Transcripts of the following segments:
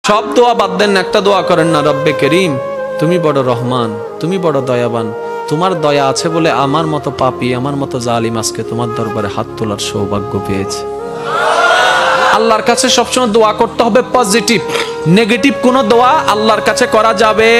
সব দোয়া বাদ দেন, একটা দোয়া করেন না, রব্বে করিম তুমি বড় রহমান, তুমি বড় দয়াবান, তোমার দয়া আছে বলে আমার মতো পাপী, আমার মতো জালিম আজকে তোমার দরবারে হাত তোলার সৌভাগ্য পেয়েছে। আল্লাহর কাছে সবসময় দোয়া করতে হবে পজিটিভ, নেগেটিভ কোনো দোয়া আল্লাহর কাছে করা যাবে।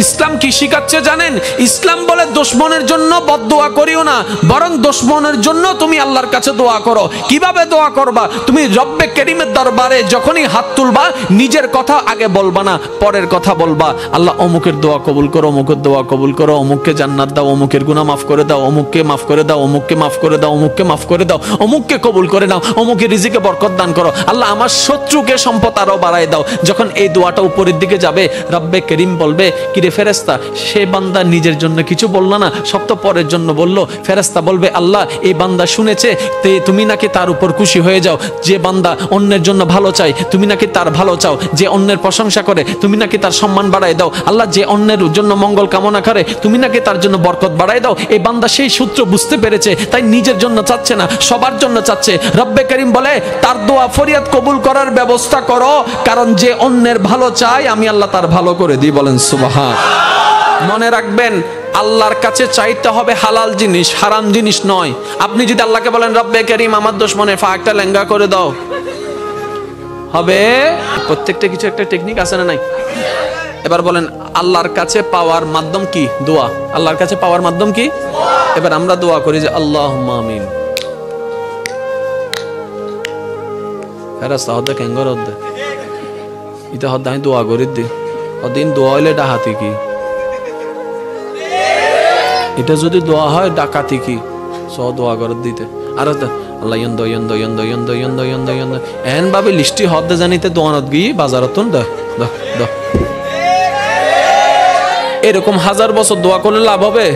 ইসলাম কি শিখাচ্ছে জানেন? ইসলাম বলে দুশমনের জন্য বদদোয়া করিও না, বরং দুশমনের জন্য তুমি আল্লাহর কাছে দোয়া করো। কিভাবে দোয়া করবা? তুমি রব্বে করিমের দরবারে যখনই হাত তুলবা, নিজের কথা আগে বলবা না, পরের কথা বলবা। আল্লাহ অমুকের দোয়া কবুল করো, অমুকের দোয়া কবুল করো, অমুককে জান্নাত দাও, অমুকের গুনাহ মাফ করে দাও, অমুককে মাফ করে দাও, অমুককে মাফ করে দাও, অমুককে মাফ করে দাও, অমুককে কবুল করে নাও, অমুকের রিজিকে বরকত দান করো। আল্লাহ আমার শত্রুকে সম্পদ আরো বাড়ায় দাও। যখন এই দোয়াটা উপরের দিকে যাবে, রব্বে করিম বলবে, কিরে ফেরেশতা, সে বান্দা নিজের জন্য কিছু বললো না, সব তো পরের জন্য বললো। ফেরেশতা বলবে, আল্লাহ এই বান্দা শুনেছে, তুমি নাকি তার উপর খুশি হয়ে যাও। যে বান্দা অন্যের জন্য ভালো চাই, তুমি নাকি তার ভালো চাও। যে অন্যের প্রশংসা করে, তুমি নাকি তার সম্মান বাড়ায় দাও। আল্লাহ যে অন্যের জন্য মঙ্গল কামনা করে, তুমি নাকি তার জন্য বরকত বাড়ায় দাও। এই বান্দা সেই সূত্র বুঝতে পেরেছে, তাই নিজের জন্য চাচ্ছে না, সবার জন্য চাচ্ছে। রব্বে করিম বলে, তার দোয়া ফরিয়াদ কবুল করার ব্যবস্থা করো, কারণ যে অন্যের ভালো চায় আমি আল্লাহ তার ভালো করে দিই। বলেন সুবহান। মনে রাখবেন, আল্লাহর কাছে চাইতে হবে হালাল জিনিস, হারাম জিনিস নয়। আপনি যদি আল্লাহকে বলেন, রব্বে করিম আমার দুশমনের ফাঁকটা লেঙ্গা করে দাও, হবে? প্রত্যেকটা কিছু একটা টেকনিক আছে না নাই? এবার বলেন, আল্লাহর কাছে পাওয়ার মাধ্যম কি? দোয়া। আল্লাহর কাছে পাওয়ার মাধ্যম কি? এবার আমরা দোয়া করি যে আল্লাহুম্মা আমিন। ফেরেশতা হদ্দে কেঙ্গর হদ্দে ইতা হদ্দে আমি দোয়া করি দি অদিন দোয়া হইলে ডাহাতি কি? এটা যদি দোয়া হয় ডাকাতি কি? সব দোয়া করে দিতে। আর আল্লাহ ইয়ন্দ ইয়ন্দ ইয়ন্দ ইয়ন্দ ইয়ন্দ ইয়ন্দ ইয়ন্দ এন ভাবে লিস্টি হদ্দে জানিতে দোয়ানত গিয়ে বাজারতন দ দ দ এরকম হাজার বছর দোয়া করলে লাভ হবে?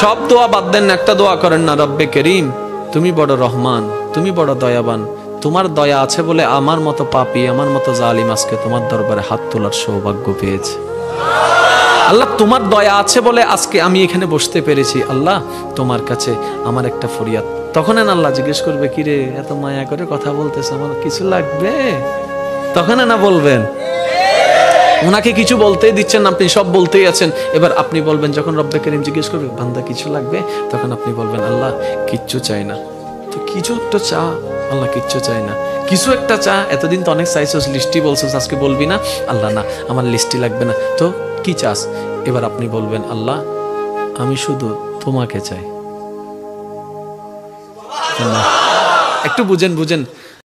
সব দোয়া বাদ দেন, একটা দোয়া করেন না, রব্বে করিম তুমি বড় রহমান, তুমি বড় দয়াবান, তোমার দয়া আছে বলে আমার মতো পাপী, আমার মতো জালিম আজকে তোমার দরবারে হাত তোলার সৌভাগ্য পেয়েছে। আল্লাহ তোমার দয়া আছে বলে আজকে আমি এখানে বসতে পেরেছি। আল্লাহ তোমার কাছে আমার একটা ফরিয়াদ। তখন আল্লাহ জিজ্ঞেস করবে, কিরে এত মায়া করে কথা বলতেছে, আমার কিছু লাগবে? তখন না বলবেন, ওনাকে কিছু বলতেই দিচ্ছেন না, আপনি সব বলতেই আছেন। এবার আপনি বলবেন, যখন রব্বে করিম জিজ্ঞেস করবে, বান্দা কিছু লাগবে, তখন আপনি বলবেন, আল্লাহ কিচ্ছু চাই না। তো কিছু একটা চা। আল্লাহ কিচ্ছু চাই না, কিছু একটা চা। এতদিন তো অনেক চাইছিস, লিস্টি বলছিস, আজকে বলবি না? আল্লাহ না, আমার লিস্টি লাগবে না, তো কি চাস? এবার আপনি বলবেন, আল্লাহ আমি শুধু তোমাকে চাই। একটু বুঝেন বুঝেন